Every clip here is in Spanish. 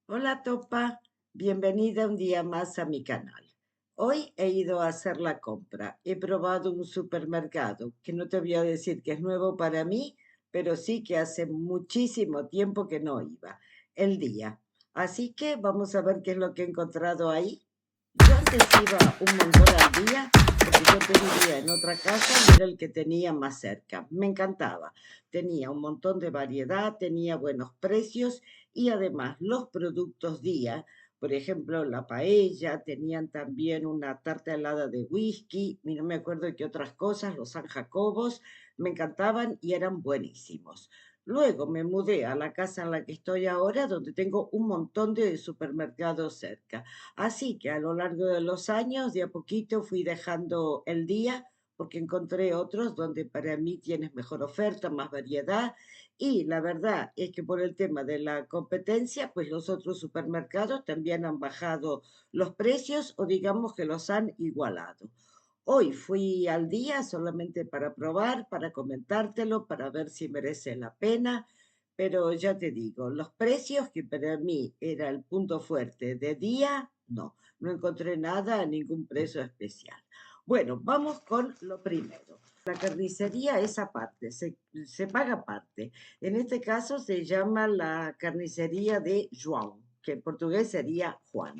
Hola Topa, bienvenida un día más a mi canal. Hoy he ido a hacer la compra. He probado un supermercado que no te voy a decir que es nuevo para mí, pero sí que hace muchísimo tiempo que no iba. El día. Así que vamos a ver qué es lo que he encontrado ahí. Yo antes iba un montón al día porque yo te vivía en otra casa y era el que tenía más cerca. Me encantaba. Tenía un montón de variedad, tenía buenos precios y además los productos día, por ejemplo, la paella, tenían también una tarta helada de whisky, y no me acuerdo qué otras cosas, los San Jacobos, me encantaban y eran buenísimos. Luego me mudé a la casa en la que estoy ahora, donde tengo un montón de supermercados cerca. Así que a lo largo de los años, de a poquito fui dejando el día porque encontré otros donde para mí tienes mejor oferta, más variedad y la verdad es que por el tema de la competencia, pues los otros supermercados también han bajado los precios o digamos que los han igualado. Hoy fui al día solamente para probar, para comentártelo, para ver si merece la pena, pero ya te digo, los precios que para mí era el punto fuerte de día, no encontré nada a ningún precio especial. Bueno, vamos con lo primero. La carnicería es aparte, se paga aparte. En este caso se llama la carnicería de João, que en portugués sería Juan.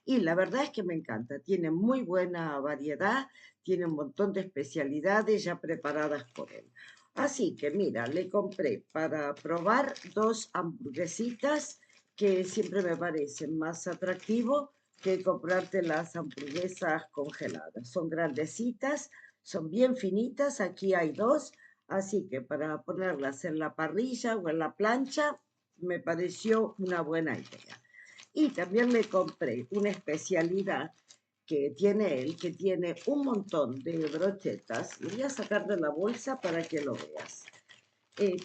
Y la verdad es que me encanta, tiene muy buena variedad, tiene un montón de especialidades ya preparadas por él. Así que mira, le compré para probar dos hamburguesitas que siempre me parecen más atractivo que comprarte las hamburguesas congeladas. Son grandecitas, son bien finitas, aquí hay dos, así que para ponerlas en la parrilla o en la plancha me pareció una buena idea. Y también le compré una especialidad que tiene él, que tiene un montón de brochetas. Lo voy a sacar de la bolsa para que lo veas.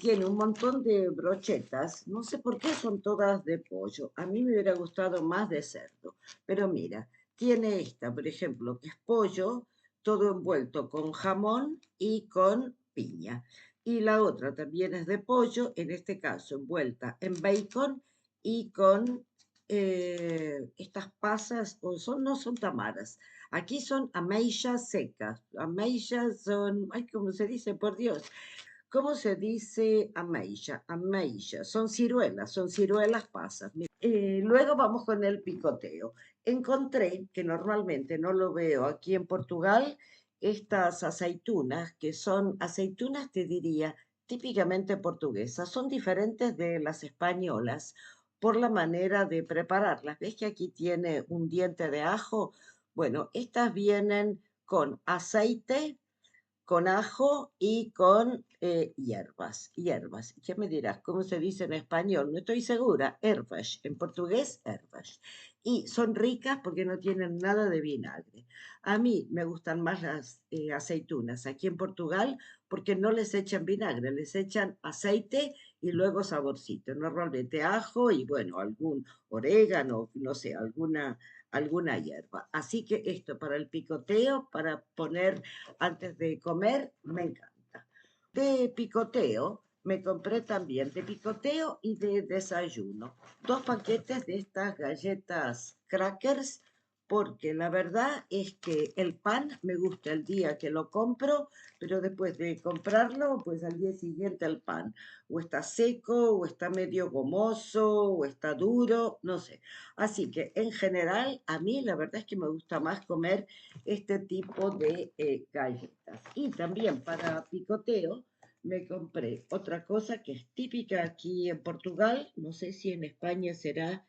Tiene un montón de brochetas, no sé por qué son todas de pollo, a mí me hubiera gustado más de cerdo, pero mira, tiene esta, por ejemplo, que es pollo, todo envuelto con jamón y con piña. Y la otra también es de pollo, en este caso envuelta en bacon y con estas pasas, o son, no son tamaras, aquí son ameixas secas, ameixas son, ay, ¿cómo se dice? Por Dios, ¿cómo se dice ameixa? Ameixa, son ciruelas pasas. Luego vamos con el picoteo. Encontré, que normalmente no lo veo aquí en Portugal, estas aceitunas, que son aceitunas, te diría, típicamente portuguesas. Son diferentes de las españolas por la manera de prepararlas. ¿Ves que aquí tiene un diente de ajo? Bueno, estas vienen con aceite, con ajo y con hierbas. ¿Qué me dirás? ¿Cómo se dice en español? No estoy segura. Ervas. En portugués, ervas. Y son ricas porque no tienen nada de vinagre. A mí me gustan más las aceitunas aquí en Portugal porque no les echan vinagre, les echan aceite y luego saborcito. Normalmente ajo y bueno, algún orégano, no sé, alguna hierba. Así que esto para el picoteo, para poner antes de comer, me encanta. De picoteo, me compré también de picoteo y de desayuno. Dos paquetes de estas galletas crackers, porque la verdad es que el pan me gusta el día que lo compro, pero después de comprarlo, pues al día siguiente el pan o está seco, o está medio gomoso, o está duro, no sé. Así que en general, a mí la verdad es que me gusta más comer este tipo de galletas. Y también para picoteo me compré otra cosa que es típica aquí en Portugal, no sé si en España será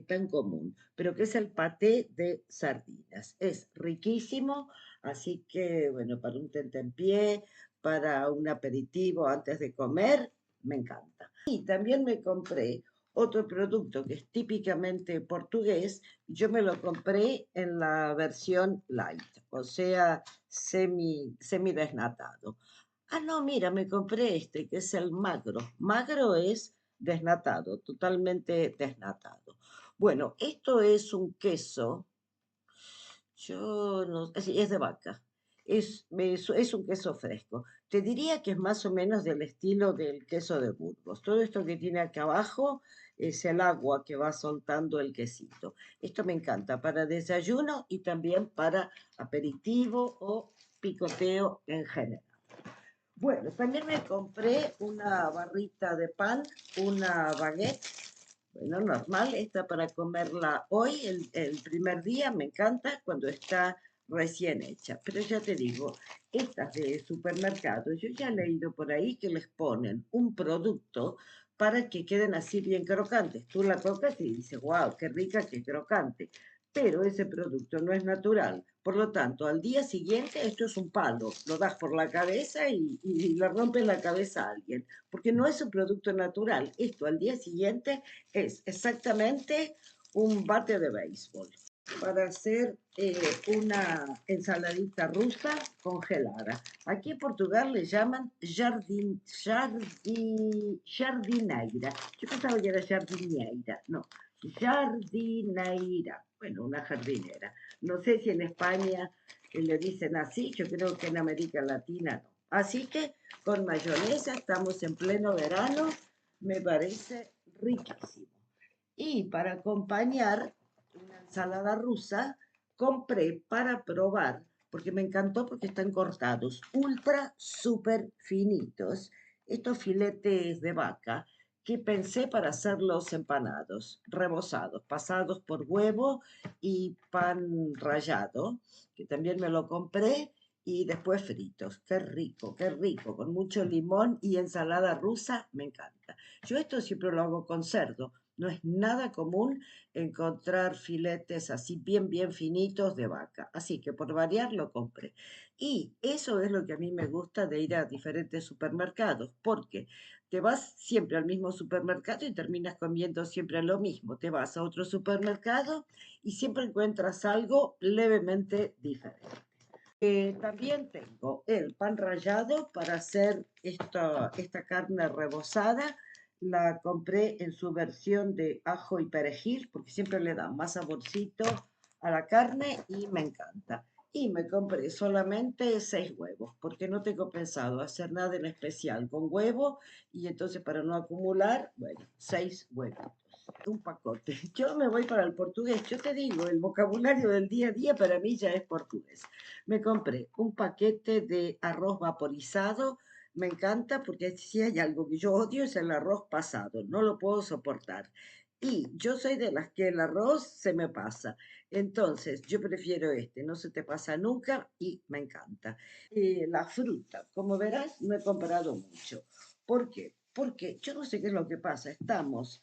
tan común, pero que es el paté de sardinas. Es riquísimo, así que bueno, para un tentempié, para un aperitivo antes de comer, me encanta. Y también me compré otro producto que es típicamente portugués, yo me lo compré en la versión light, o sea, semi desnatado. Ah, no, mira, me compré este, que es el magro. Magro es desnatado, totalmente desnatado. Bueno, esto es un queso, yo no, sí, es de vaca. Es un queso fresco. Te diría que es más o menos del estilo del queso de Burgos. Todo esto que tiene acá abajo es el agua que va soltando el quesito. Esto me encanta para desayuno y también para aperitivo o picoteo en general. Bueno, también me compré una barrita de pan, una baguette, bueno, normal, esta para comerla hoy, el primer día, me encanta cuando está recién hecha. Pero ya te digo, estas de supermercado, yo ya he leído por ahí que les ponen un producto para que queden así bien crocantes. Tú la tocas y dices, wow, qué rica, qué crocante. Pero ese producto no es natural. Por lo tanto, al día siguiente esto es un palo. Lo das por la cabeza y le rompes la cabeza a alguien. Porque no es un producto natural. Esto al día siguiente es exactamente un bate de béisbol para hacer una ensaladita rusa congelada. Aquí en Portugal le llaman jardineira. Yo pensaba que era jardineira, no, jardineira. Bueno, una jardinera. No sé si en España le dicen así, yo creo que en América Latina no. Así que con mayonesa estamos en pleno verano, me parece riquísimo. Y para acompañar una ensalada rusa, compré para probar, porque me encantó porque están cortados, ultra súper finitos, estos filetes de vaca que pensé para hacerlos empanados, rebozados, pasados por huevo y pan rallado, que también me lo compré, y después fritos. Qué rico, con mucho limón y ensalada rusa, me encanta. Yo esto siempre lo hago con cerdo. No es nada común encontrar filetes así bien finitos de vaca. Así que por variar lo compré. Y eso es lo que a mí me gusta de ir a diferentes supermercados, porque te vas siempre al mismo supermercado y terminas comiendo siempre lo mismo. Te vas a otro supermercado y siempre encuentras algo levemente diferente. También tengo el pan rallado para hacer esta carne rebozada. La compré en su versión de ajo y perejil porque siempre le da más saborcito a la carne y me encanta. Y me compré solamente 6 huevos porque no tengo pensado hacer nada en especial con huevo y entonces para no acumular, bueno, 6 huevos. Un pacote. Yo me voy para el portugués. Yo te digo, el vocabulario del día a día para mí ya es portugués. Me compré un paquete de arroz vaporizado. Me encanta porque si hay algo que yo odio es el arroz pasado. No lo puedo soportar. Y yo soy de las que el arroz se me pasa. Entonces, yo prefiero este. No se te pasa nunca y me encanta. La fruta, como verás, no he comprado mucho. ¿Por qué? Porque yo no sé qué es lo que pasa. Estamos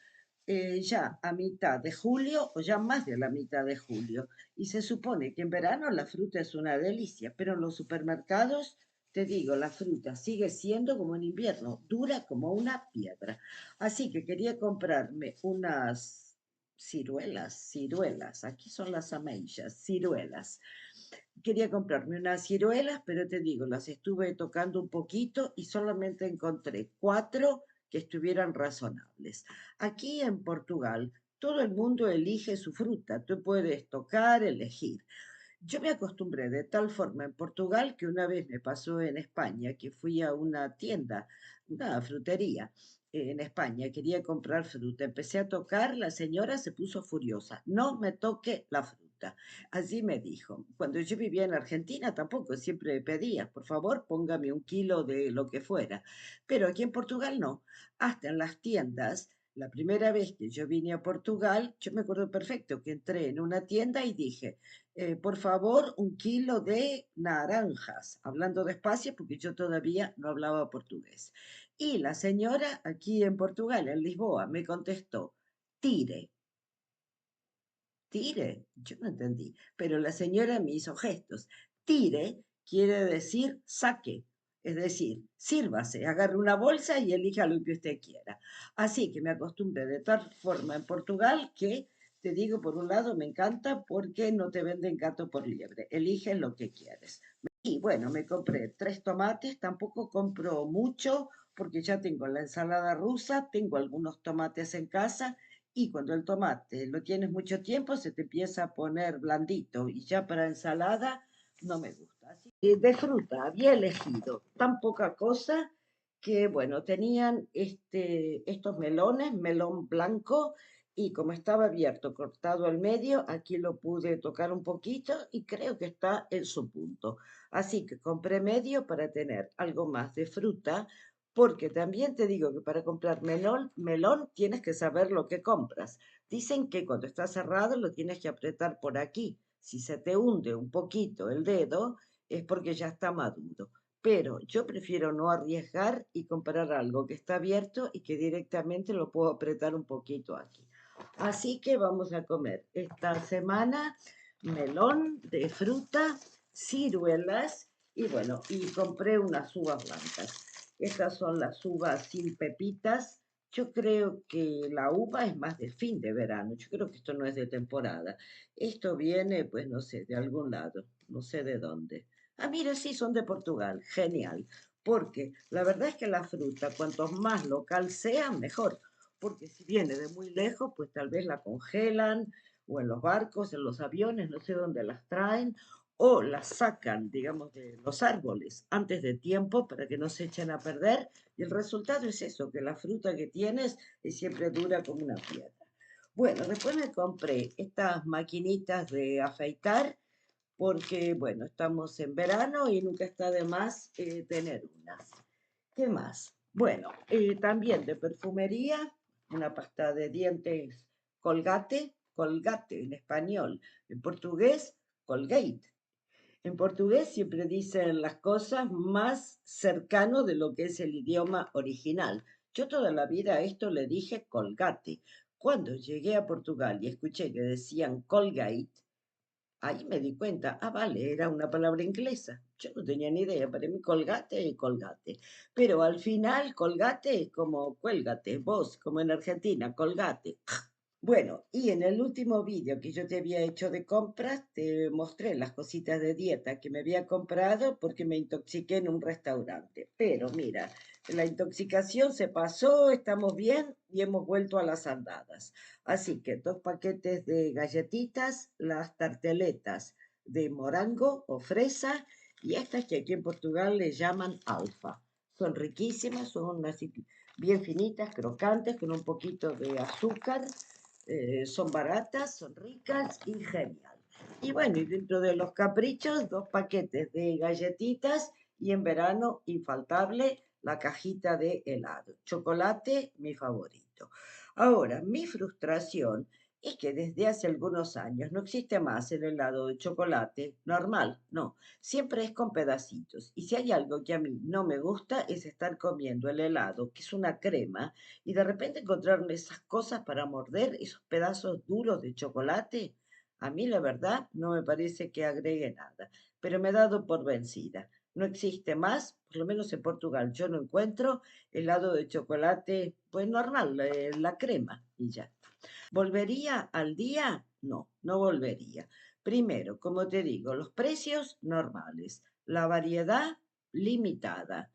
ya a mitad de julio o ya más de la mitad de julio. Y se supone que en verano la fruta es una delicia, pero en los supermercados, te digo, la fruta sigue siendo como en invierno, dura como una piedra. Así que quería comprarme unas ciruelas, aquí son las ameillas, ciruelas. Quería comprarme unas ciruelas, pero te digo, las estuve tocando un poquito y solamente encontré 4 que estuvieran razonables. Aquí en Portugal, todo el mundo elige su fruta, tú puedes tocar, elegir. Yo me acostumbré de tal forma en Portugal que una vez me pasó en España, que fui a una tienda, una frutería en España, quería comprar fruta. Empecé a tocar, la señora se puso furiosa. No me toque la fruta. Así me dijo. Cuando yo vivía en Argentina tampoco, siempre me pedía, por favor, póngame 1 kilo de lo que fuera. Pero aquí en Portugal no. Hasta en las tiendas la primera vez que yo vine a Portugal, yo me acuerdo perfecto que entré en una tienda y dije, por favor, 1 kilo de naranjas, hablando despacio porque yo todavía no hablaba portugués. Y la señora aquí en Portugal, en Lisboa, me contestó, tire, tire, yo no entendí, pero la señora me hizo gestos. Tire quiere decir saque, es decir, sírvase, agarre una bolsa y elija lo que usted quiera. Así que me acostumbré de tal forma en Portugal que, te digo, por un lado me encanta porque no te venden gato por liebre, eliges lo que quieres. Y bueno, me compré 3 tomates, tampoco compro mucho porque ya tengo la ensalada rusa, tengo algunos tomates en casa y cuando el tomate lo tienes mucho tiempo se te empieza a poner blandito y ya para ensalada no me gusta. Así que de fruta había elegido tan poca cosa que, bueno, tenían estos melones, melón blanco, y como estaba abierto, cortado al medio, aquí lo pude tocar un poquito y creo que está en su punto. Así que compré medio para tener algo más de fruta, porque también te digo que para comprar melón tienes que saber lo que compras. Dicen que cuando está cerrado lo tienes que apretar por aquí. Si se te hunde un poquito el dedo, es porque ya está maduro, pero yo prefiero no arriesgar y comprar algo que está abierto y que directamente lo puedo apretar un poquito aquí. Así que vamos a comer esta semana melón de fruta, ciruelas y bueno, y compré unas uvas blancas. Estas son las uvas sin pepitas. Yo creo que la uva es más de fin de verano. Yo creo que esto no es de temporada. Esto viene, pues no sé, de algún lado, no sé de dónde. Ah, mira, sí, son de Portugal. Genial. Porque la verdad es que la fruta, cuanto más local sea, mejor. Porque si viene de muy lejos, pues tal vez la congelan o en los barcos, en los aviones, no sé dónde las traen, o las sacan, digamos, de los árboles antes de tiempo para que no se echen a perder. Y el resultado es eso, que la fruta que tienes siempre dura como una piedra. Bueno, después me compré estas maquinitas de afeitar porque, bueno, estamos en verano y nunca está de más tener unas. ¿Qué más? Bueno, también de perfumería, una pasta de dientes Colgate, Colgate en español, en portugués, Colgate. En portugués siempre dicen las cosas más cercano de lo que es el idioma original. Yo toda la vida a esto le dije Colgate. Cuando llegué a Portugal y escuché que decían Colgate, ahí me di cuenta, vale, era una palabra inglesa. Yo no tenía ni idea, para mí colgate y colgate. Pero al final, colgate es como cuélgate, vos, como en Argentina, colgate. Bueno, y en el último vídeo que yo te había hecho de compras, te mostré las cositas de dieta que me había comprado porque me intoxiqué en un restaurante. Pero mira, la intoxicación se pasó, estamos bien y hemos vuelto a las andadas. Así que 2 paquetes de galletitas, las tarteletas de morango o fresa y estas que aquí en Portugal le llaman alfa. Son riquísimas, son así bien finitas, crocantes, con un poquito de azúcar, son baratas, son ricas y genial. Y bueno, y dentro de los caprichos, 2 paquetes de galletitas y en verano, infaltable, la cajita de helado. Chocolate, mi favorito. Ahora, mi frustración es que desde hace algunos años no existe más el helado de chocolate normal, no, siempre es con pedacitos. Y si hay algo que a mí no me gusta es estar comiendo el helado, que es una crema, y de repente encontrarme esas cosas para morder, esos pedazos duros de chocolate, a mí la verdad no me parece que agregue nada, pero me he dado por vencida. No existe más, por lo menos en Portugal yo no encuentro helado de chocolate, pues normal, la crema y ya. ¿Volvería al día? No, no volvería. Primero, como te digo, los precios normales, la variedad limitada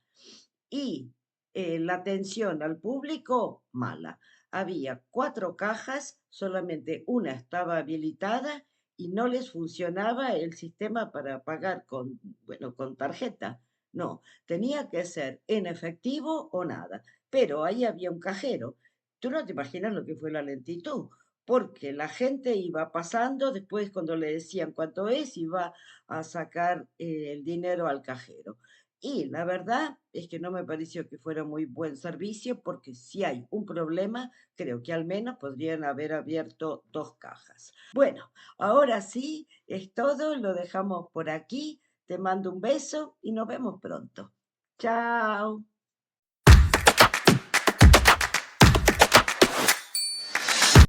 y la atención al público mala. Había 4 cajas, solamente una estaba habilitada y no les funcionaba el sistema para pagar con, bueno, con tarjeta. No, tenía que ser en efectivo o nada. Pero ahí había un cajero. Tú no te imaginas lo que fue la lentitud, porque la gente iba pasando, después cuando le decían cuánto es, iba a sacar el dinero al cajero. Y la verdad es que no me pareció que fuera muy buen servicio porque si hay un problema, creo que al menos podrían haber abierto 2 cajas. Bueno, ahora sí, es todo, lo dejamos por aquí. Te mando un beso y nos vemos pronto. Chao.